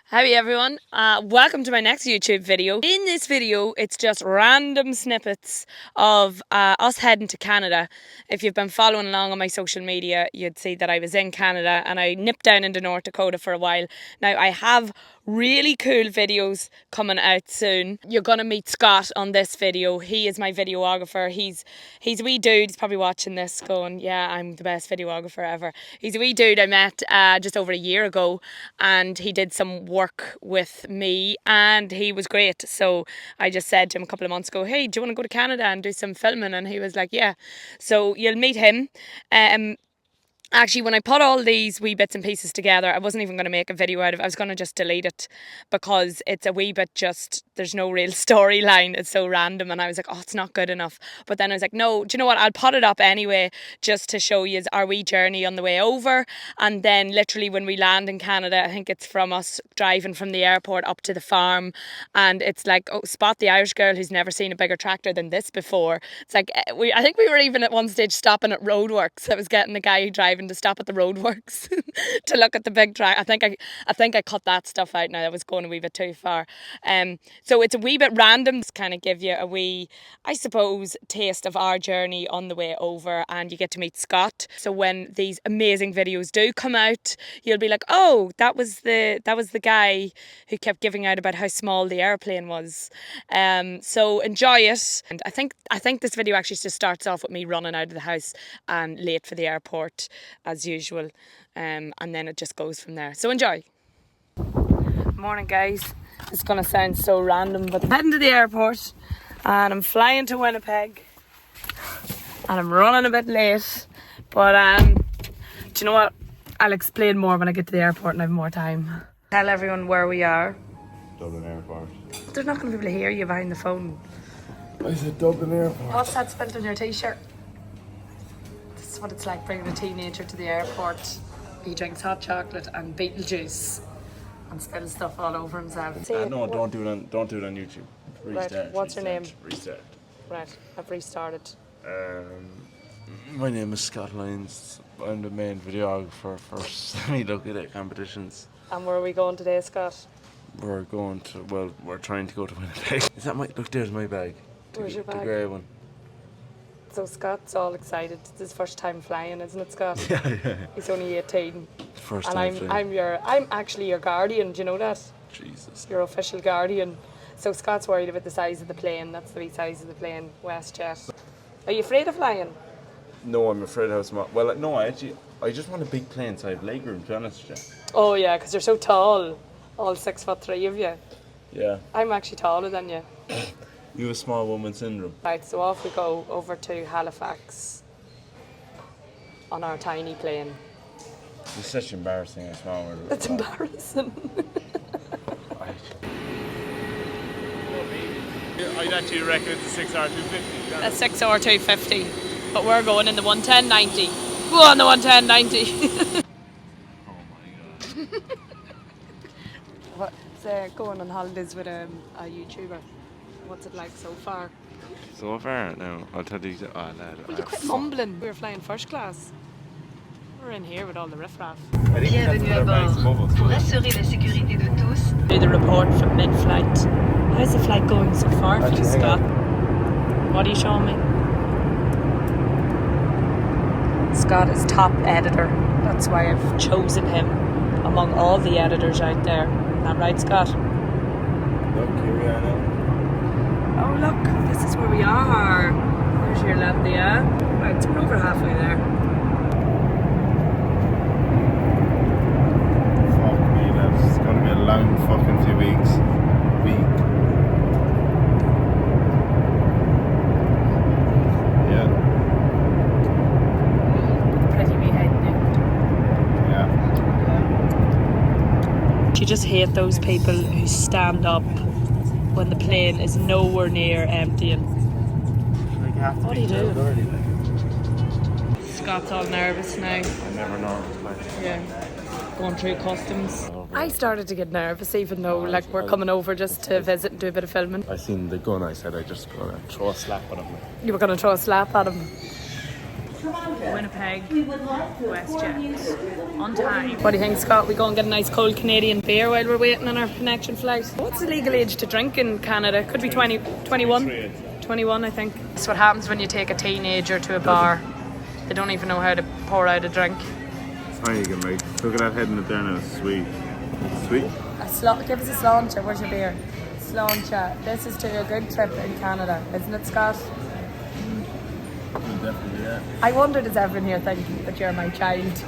Howdy everyone, welcome to my next YouTube video. In this video, it's just random snippets of us heading to Canada. If you've been following along on my social media, you'd see that I was in Canada and I nipped down into North Dakota for a while. Now I have really cool videos coming out soon. You're gonna meet Scott on this video. He is my videographer. He's a wee dude. He's probably watching this going, yeah, I'm the best videographer ever. He's a wee dude I met just over a year ago, and he did some work with me and he was great. So I just said to him a couple of months ago, hey, do you want to go to Canada and do some filming? And he was like, yeah. So you'll meet him. Actually, when I put all these wee bits and pieces together, I wasn't even going to make a video out of it. I was going to just delete it because it's a wee bit just, there's no real storyline. It's so random. And I was like, oh, it's not good enough. But then I was like, no, do you know what? I'll put it up anyway, just to show you our wee journey on the way over. And then literally when we land in Canada, I think it's from us driving from the airport up to the farm. And it's like, oh, spot the Irish girl who's never seen a bigger tractor than this before. It's like, I think we were even at one stage stopping at roadworks. I was getting the guy who driving to stop at the roadworks to look at the big track. I think I cut that stuff out now. That was going a wee bit too far. So it's a wee bit random. Just kind of give you a wee, I suppose, taste of our journey on the way over, and you get to meet Scott. So when these amazing videos do come out, you'll be like, oh, that was the guy who kept giving out about how small the airplane was. So enjoy it. And I think this video actually just starts off with me running out of the house and late for the airport as usual, and then it just goes from there. So enjoy. Morning guys. It's gonna sound so random, but I'm heading to the airport and I'm flying to Winnipeg and I'm running a bit late, but do you know what, I'll explain more when I get to the airport and I have more time. Tell everyone where we are. Dublin Airport. They're not going to be able to hear you behind the phone. I said Dublin Airport. What's that spelled on your t-shirt? This is what it's like bringing a teenager to the airport. He drinks hot chocolate and Beetlejuice and spills stuff all over himself. No, don't do it on YouTube. Restart. Right. What's your name? Restart. Right, I've restarted. My name is Scott Lyons. I'm the main videographer for Semi-Look at It competitions. And where are we going today, Scott? We're trying to go to Winnipeg. Is that look, there's my bag. Where's your bag? The grey one. So Scott's all excited. It's his first time flying, isn't it, Scott? Yeah. He's only 18. First and time flying. I'm actually your guardian, do you know that? Jesus. Your official guardian. So Scott's worried about the size of the plane. That's the wee size of the plane, WestJet. Are you afraid of flying? No, I'm afraid how small. Well, no, I just want a big plane so I have leg room, to be honest with you. Oh yeah, because you're so tall. All 6'3" of you. Yeah. I'm actually taller than you. You have small woman syndrome. Right, so off we go over to Halifax on our tiny plane. It's such embarrassing how small we're. It's embarrassing. I'd actually reckon it's a 6R250. A 6R250, but we're going in the 11090. Go on the 11090. Oh my god. What's going on holidays with a YouTuber? What's it like so far? So far, no, I'll tell you. Oh, lad. Will you quit mumbling? We were flying first class. We're in here with all the riffraff. Bienvenue à bord. Pour assurer la sécurité de tous. Do the report from mid-flight. How's the flight going so far for you, Scott? What are you showing me? Scott is top editor. That's why I've chosen him among all the editors out there. Isn't that right, Scott? Look, here we are now. Oh look, this is where we are. There's your Landia. Right, so we're over halfway there. Fuck me, lads. It's gonna be a long fucking few weeks. Yeah. Pretty wee head now. Yeah. Do you just hate those people who stand up when the plane is nowhere near emptying? What are you doing? Scott's all nervous now. I never know. Yeah. Going through customs. I started to get nervous even though we're coming over just to visit and do a bit of filming. I seen the gun, I said I just gonna throw a slap at him. You were going to throw a slap at him. Winnipeg WestJet on time. What do you think, Scott? We go and get a nice cold Canadian beer while we're waiting on our connection flight. What's the legal age to drink in Canada? Could be 21? 21, I think. That's what happens when you take a teenager to a bar. They don't even know how to pour out a drink. Sorry, you can make. Look at that head in it there now. Sweet. Sweet. Give us a sláinte. Where's your beer? Sláinte. This is to a good trip in Canada, isn't it, Scott? Definitely, yeah. I wonder, does everyone here think that you're my child?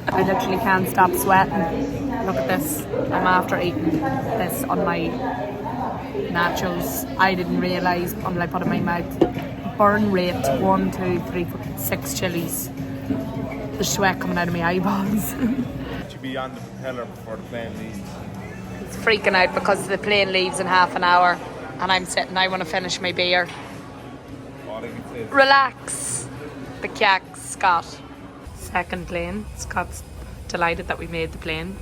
I literally can't stop sweating. Look at this. I'm after eating this on my nachos. I didn't realise until I put it in my mouth. Burn rate 1, 2, 3, 4, 6 chilies. The sweat coming out of my eyeballs. Should be on the propeller before the plane leaves. He's freaking out because the plane leaves in half an hour and I'm sitting, I want to finish my beer. All I can say is Relax. The kyak, Scott. Second plane. Scott's delighted that we made the plane.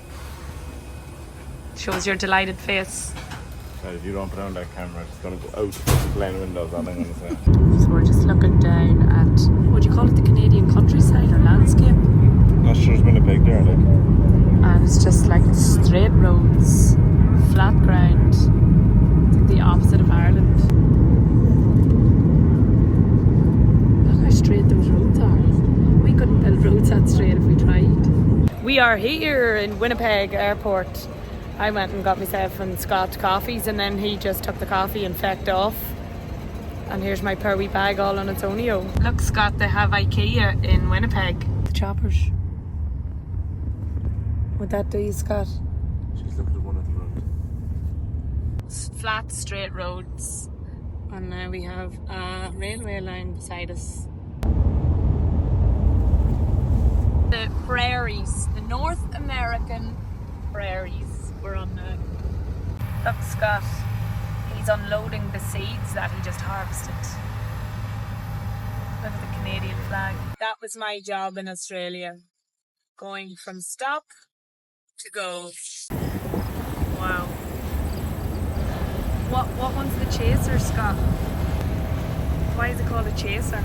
Shows your delighted face. If you don't put on that camera, it's going to go out the plane windows, all I'm going to say. So we're just looking down at, what do you call it, the Canadian countryside or landscape? Not sure there's Winnipeg there, like. And it's just like straight roads, flat ground. It's like the opposite of Ireland. Look how straight those roads are. We couldn't build roads that straight if we tried. We are here in Winnipeg Airport. I went and got myself and Scott coffees and then he just took the coffee and fecked off. And here's my pearly bag all on its ownio. Look, Scott, they have IKEA in Winnipeg. The choppers. Would that do you, Scott? She's looking at one at the road. Flat, straight roads. And now we have a railway line beside us. The prairies, the North American prairies. We're on now. Look, Scott, he's unloading the seeds that he just harvested. Look at the Canadian flag. That was my job in Australia. Going from stop to go. Wow. What one's the chaser, Scott? Why is it called a chaser?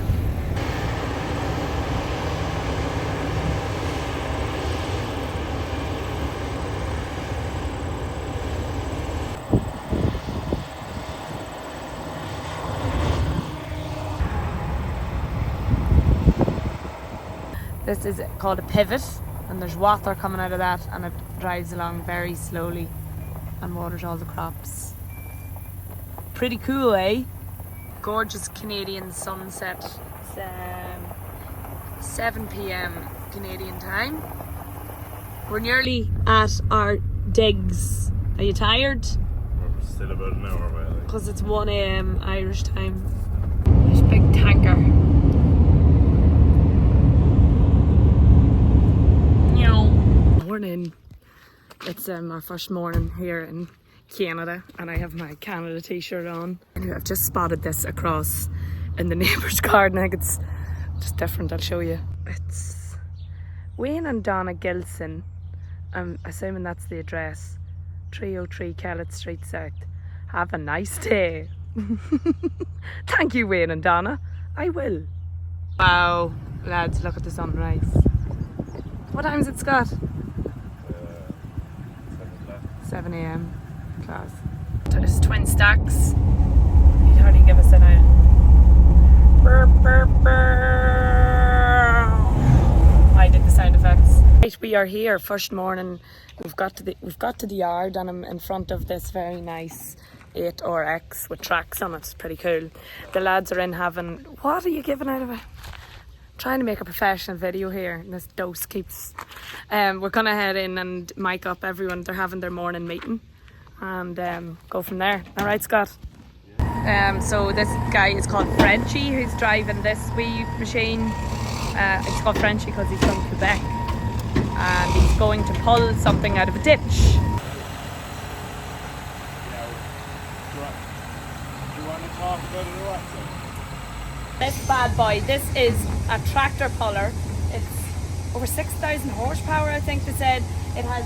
This is called a pivot and there's water coming out of that and it drives along very slowly and waters all the crops. Pretty cool, eh? Gorgeous Canadian sunset. It's 7 p.m. Canadian time. We're nearly at our digs. Are you tired? We're still about an hour away. Like. Because it's 1 a.m. Irish time. There's a big tanker. Morning. It's our first morning here in Canada and I have my Canada t-shirt on. I've just spotted this across in the neighbour's garden. I think it's just different, I'll show you. It's Wayne and Donna Gilson. I'm assuming that's the address. 303 Kellett Street South. Have a nice day. Thank you, Wayne and Donna. I will. Wow, lads, look at the sunrise. What time is it, Scott? 7 a.m. class. So there's twin stacks. You'd hardly give us an out. Burr, burr, burr. I did the sound effects. Right, we are here first morning. We've got to the yard and I'm in front of this very nice 8RX with tracks on it. It's pretty cool. The lads are in having, what are you giving out of it? Trying to make a professional video here and this dose keeps we're gonna head in and mic up everyone. They're having their morning meeting and go from there. All right, Scott? So this guy is called Frenchie who's driving this wee machine. It's called Frenchie because he's from Quebec and he's going to pull something out of a ditch. Do you want to talk about it or what? This bad boy, this is a tractor puller. It's over 6,000 horsepower, I think they said. It has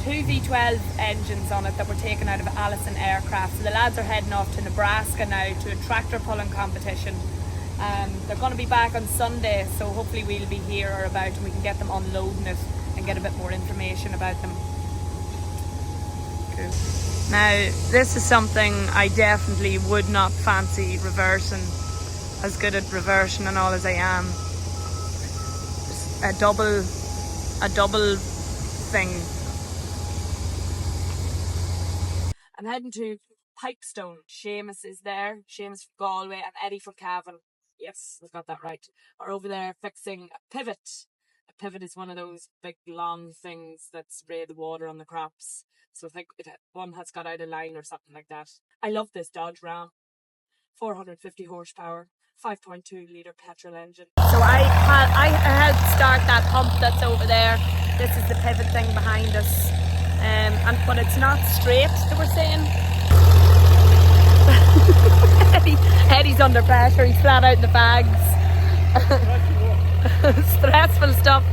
2 V12 engines on it that were taken out of Allison Aircraft. So the lads are heading off to Nebraska now to a tractor pulling competition. They're going to be back on Sunday, so hopefully we'll be here or about and we can get them unloading it and get a bit more information about them. Cool. Now, this is something I definitely would not fancy reversing, as good at reversing and all as I am. A double thing. I'm heading to Pipestone. Seamus is there. Seamus from Galway and Eddie from Cavan. Yes, I've got that right. Are over there fixing a pivot. A pivot is one of those big long things that spray the water on the crops. So I think one has got out of line or something like that. I love this Dodge Ram. 450 horsepower, 5.2 litre petrol engine. So I helped start that pump that's over there. This is the pivot thing behind us. But it's not straight, they were saying. Eddie's under pressure, he's flat out in the bags. Stressful stuff.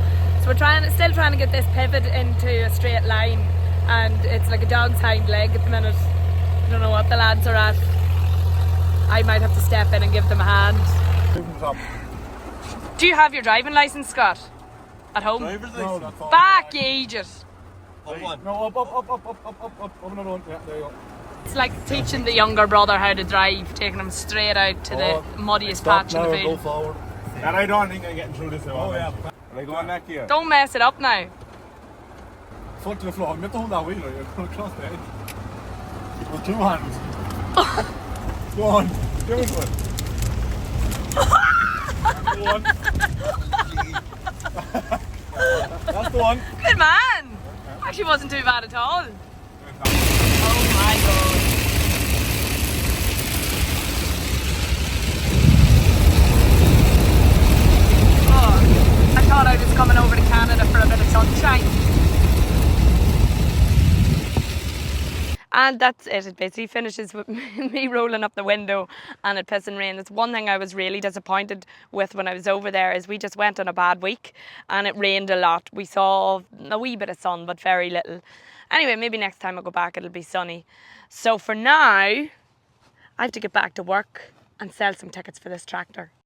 So we're still trying to get this pivot into a straight line, and it's like a dog's hind leg at the minute. I don't know what the lads are at. I might have to step in and give them a hand. Do you have your driving licence, Scott? At home? Driver's license? Back, you idiot! Up one. No, up another one. Yeah, there you go. It's like teaching the younger brother how to drive, taking him straight out to the muddiest patch in the Go field. forward. And I don't think I'm getting through this. Oh, yeah. Are I going back here? Don't mess it up now. Foot to the floor. I'm going to hold that wheel. You're going to cross the edge. With 2 hands. Go on. Do it one. Go on. That's the one. Good man! Actually wasn't too bad at all. Oh my god. Oh, I thought I was coming over to Canada for a bit of sunshine. And that's it. It basically finishes with me rolling up the window and it pissing rain. That's one thing I was really disappointed with when I was over there, is we just went on a bad week and it rained a lot. We saw a wee bit of sun, but very little. Anyway, maybe next time I go back it'll be sunny. So for now, I have to get back to work and sell some tickets for this tractor.